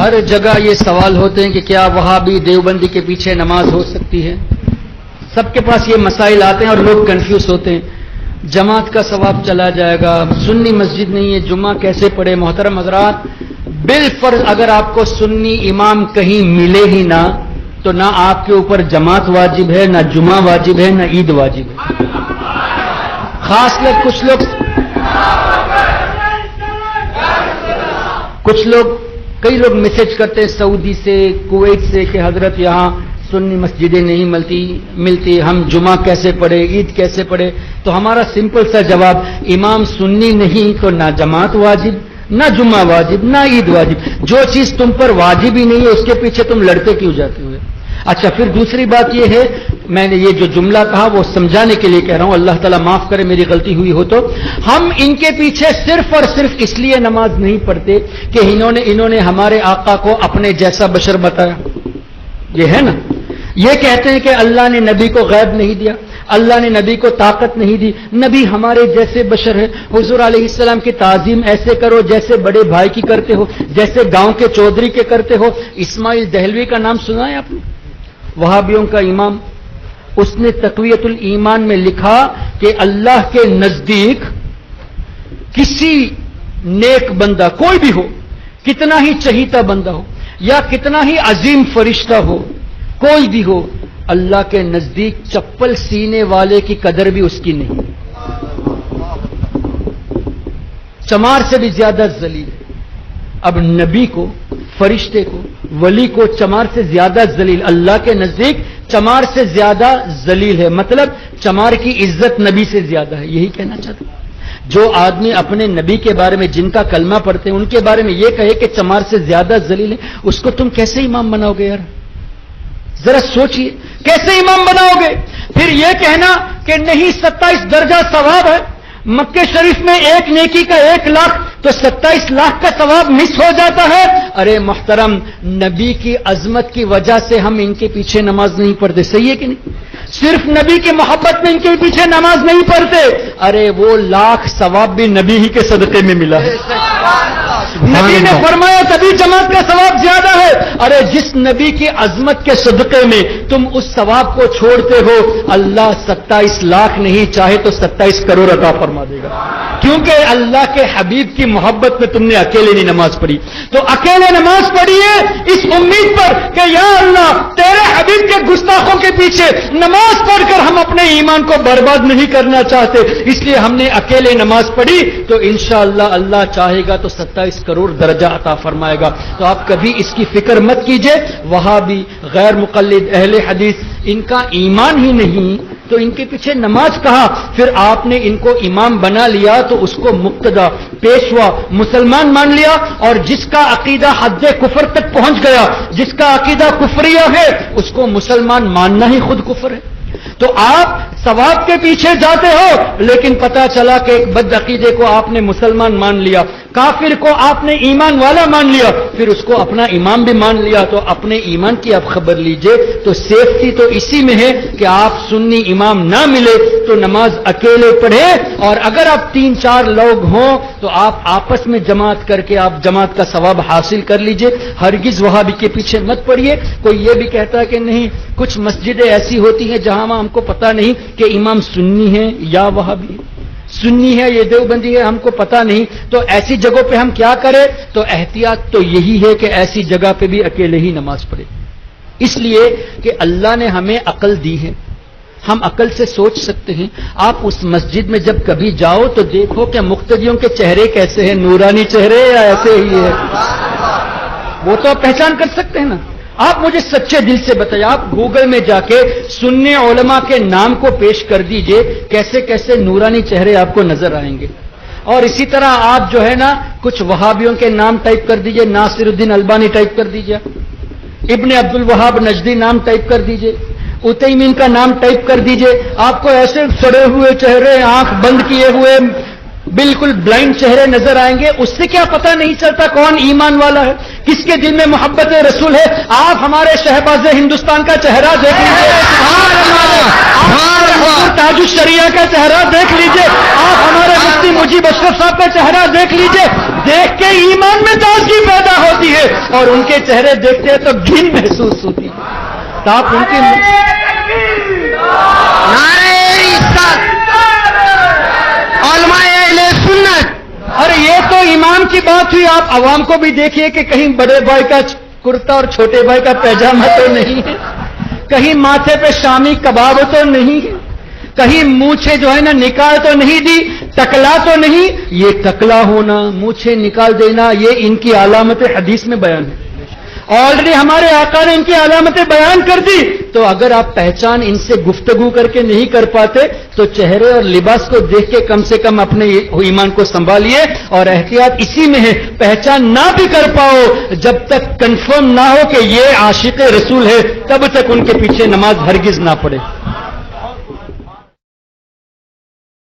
ہر جگہ یہ سوال ہوتے ہیں کہ کیا وہابی دیوبندی کے پیچھے نماز ہو سکتی ہے؟ سب کے پاس یہ مسائل آتے ہیں اور لوگ کنفیوز ہوتے ہیں. جماعت کا ثواب چلا جائے گا، سنی مسجد نہیں ہے، جمعہ کیسے پڑھے؟ محترم حضرات، بالفرض اگر آپ کو سنی امام کہیں ملے ہی نہ تو نہ آپ کے اوپر جماعت واجب ہے، نہ جمعہ واجب ہے، نہ عید واجب ہے. خاص کر کئی لوگ میسج کرتے ہیں سعودی سے، کویت سے کہ حضرت یہاں سنی مسجدیں نہیں ملتی، ہم جمعہ کیسے پڑھے، عید کیسے پڑھے؟ تو ہمارا سمپل سا جواب، امام سنی نہیں تو نہ جماعت واجب، نہ جمعہ واجب، نہ عید واجب. جو چیز تم پر واجب ہی نہیں ہے اس کے پیچھے تم لڑتے کیوں جاتے ہوئے؟ اچھا، پھر دوسری بات یہ ہے، میں نے یہ جو جملہ کہا وہ سمجھانے کے لیے کہہ رہا ہوں، اللہ تعالیٰ معاف کرے میری غلطی ہوئی ہو تو. ہم ان کے پیچھے صرف اور صرف اس لیے نماز نہیں پڑھتے کہ انہوں نے ہمارے آقا کو اپنے جیسا بشر بتایا. یہ ہے نا، یہ کہتے ہیں کہ اللہ نے نبی کو غیب نہیں دیا، اللہ نے نبی کو طاقت نہیں دی، نبی ہمارے جیسے بشر ہے. حضور علیہ السلام کی تعظیم ایسے کرو جیسے بڑے بھائی کی کرتے ہو، جیسے گاؤں کے چودھری کے کرتے ہو. اسماعیل دہلوی کا نام سنا ہے آپ نے؟ وہابیوں کا امام. اس نے تقویت الایمان میں لکھا کہ اللہ کے نزدیک کسی نیک بندہ کوئی بھی ہو، کتنا ہی چہیتا بندہ ہو یا کتنا ہی عظیم فرشتہ ہو، کوئی بھی ہو، اللہ کے نزدیک چپل سینے والے کی قدر بھی اس کی نہیں. چمار سے بھی زیادہ ذلیل ہے. اب نبی کو، فرشتے کو، ولی کو چمار سے زیادہ ذلیل، اللہ کے نزدیک چمار سے زیادہ ذلیل ہے. مطلب چمار کی عزت نبی سے زیادہ ہے. یہی کہنا چاہتا ہوں. جو آدمی اپنے نبی کے بارے میں، جن کا کلمہ پڑھتے ہیں، ان کے بارے میں یہ کہے کہ چمار سے زیادہ ذلیل ہے، اس کو تم کیسے امام بناؤ گے یار؟ ذرا سوچئے کیسے امام بناؤ گے؟ پھر یہ کہنا کہ نہیں 27 درجہ ثواب ہے، مکہ شریف میں ایک نیکی کا 1 لاکھ تو 27 لاکھ کا ثواب مس ہو جاتا ہے. ارے محترم، نبی کی عظمت کی وجہ سے ہم ان کے پیچھے نماز نہیں پڑھتے. صحیح ہے کہ نہیں؟ صرف نبی کی محبت میں ان کے پیچھے نماز نہیں پڑھتے. ارے وہ لاکھ ثواب بھی نبی ہی کے صدقے میں ملا ہے. نبی نے فرمایا تبھی جماعت کا ثواب زیادہ ہے. ارے جس نبی کی عظمت کے صدقے میں تم اس ثواب کو چھوڑتے ہو، اللہ 27 لاکھ نہیں چاہے تو 27 کروڑ عطا فرما دے گا. کیونکہ اللہ کے حبیب کی محبت میں تم نے اکیلے نہیں نماز پڑھی. تو اکیلے نماز پڑھیے اس امید پر کہ یا اللہ تیرے حبیب کے گستاخوں کے پیچھے نماز پڑھ کر ہم اپنے ایمان کو برباد نہیں کرنا چاہتے، اس لیے ہم نے اکیلے نماز پڑھی تو انشاءاللہ اللہ چاہے گا تو 27 کروڑ درجہ عطا فرمائے گا. تو آپ کبھی اس کی فکر مت کیجئے. وہابی، غیر مقلد، اہل حدیث، ان کا ایمان ہی نہیں تو ان کے پیچھے نماز کہا. پھر آپ نے ان کو امام بنا لیا تو اس کو مقتدا، پیشوا، مسلمان مان لیا. اور جس کا عقیدہ حد کفر تک پہنچ گیا، جس کا عقیدہ کفریہ ہے، اس کو مسلمان ماننا ہی خود کفر ہے. تو آپ ثواب کے پیچھے جاتے ہو لیکن پتا چلا کہ ایک بد عقیدے کو آپ نے مسلمان مان لیا، کافر کو آپ نے ایمان والا مان لیا، پھر اس کو اپنا امام بھی مان لیا. تو اپنے ایمان کی آپ خبر لیجئے. تو سیفٹی تو اسی میں ہے کہ آپ سنی امام نہ ملے تو نماز اکیلے پڑھے، اور اگر آپ 3-4 لوگ ہوں تو آپ آپس میں جماعت کر کے آپ جماعت کا ثواب حاصل کر لیجئے. ہرگز وہابی کے پیچھے مت پڑھیے. کوئی یہ بھی کہتا ہے کہ نہیں کچھ مسجدیں ایسی ہوتی ہیں جہاں ہم کو پتہ نہیں کہ امام سنی ہے یا وہابی ہے، سنی ہے یہ دیوبندی ہے، ہم کو پتہ نہیں. تو ایسی جگہوں پہ ہم کیا کریں؟ تو احتیاط تو یہی ہے کہ ایسی جگہ پہ بھی اکیلے ہی نماز پڑھے. اس لیے کہ اللہ نے ہمیں عقل دی ہے، ہم عقل سے سوچ سکتے ہیں. آپ اس مسجد میں جب کبھی جاؤ تو دیکھو کہ مقتدیوں کے چہرے کیسے ہیں، نورانی چہرے یا ایسے ہی ہے، وہ تو آپ پہچان کر سکتے ہیں نا. آپ مجھے سچے دل سے بتائیے، آپ گوگل میں جا کے سنی علماء کے نام کو پیش کر دیجئے، کیسے کیسے نورانی چہرے آپ کو نظر آئیں گے. اور اسی طرح آپ جو ہے نا کچھ وہابیوں کے نام ٹائپ کر دیجئے، ناصر الدین البانی ٹائپ کر دیجئے، ابن عبد الوہاب نجدی نام ٹائپ کر دیجئے، عثیمین کا نام ٹائپ کر دیجئے. آپ کو ایسے سڑے ہوئے چہرے، آنکھ بند کیے ہوئے، بالکل بلائنڈ چہرے نظر آئیں گے. اس سے کیا پتہ نہیں چلتا کون ایمان والا ہے، کس کے دل میں محبت رسول ہے. آپ ہمارے شہباز ہندوستان کا چہرہ دیکھ لیجیے، تاج الشریعہ کا چہرہ دیکھ لیجیے، آپ ہمارے مفتی مجیب اشرف صاحب کا چہرہ دیکھ لیجیے. دیکھ کے ایمان میں تازگی پیدا ہوتی ہے. اور ان کے چہرے دیکھتے ہیں تو گھن محسوس ہوتی ہے. تو آپ ان کی نعرہ عزت علماء اہل سنت. ارے یہ تو امام کی بات ہوئی. آپ عوام کو بھی دیکھیے کہ کہیں بڑے بھائی کا کرتا اور چھوٹے بھائی کا پیجامہ تو نہیں ہے, کہیں ماتھے پہ شامی کباب تو نہیں ہے, کہیں مونچھیں جو ہے نا نکال تو نہیں دی, ٹکلا تو نہیں. یہ ٹکلا ہونا, مونچھیں نکال دینا, یہ ان کی علامت حدیث میں بیان ہے. آلریڈی ہمارے آقا نے ان کی علامتیں بیان کر دی. تو اگر آپ پہچان ان سے گفتگو کر کے نہیں کر پاتے تو چہرے اور لباس کو دیکھ کے کم سے کم اپنے ایمان کو سنبھالیے. اور احتیاط اسی میں ہے, پہچان نہ بھی کر پاؤ, جب تک کنفرم نہ ہو کہ یہ عاشق رسول ہے تب تک ان کے پیچھے نماز ہرگز نہ پڑھے.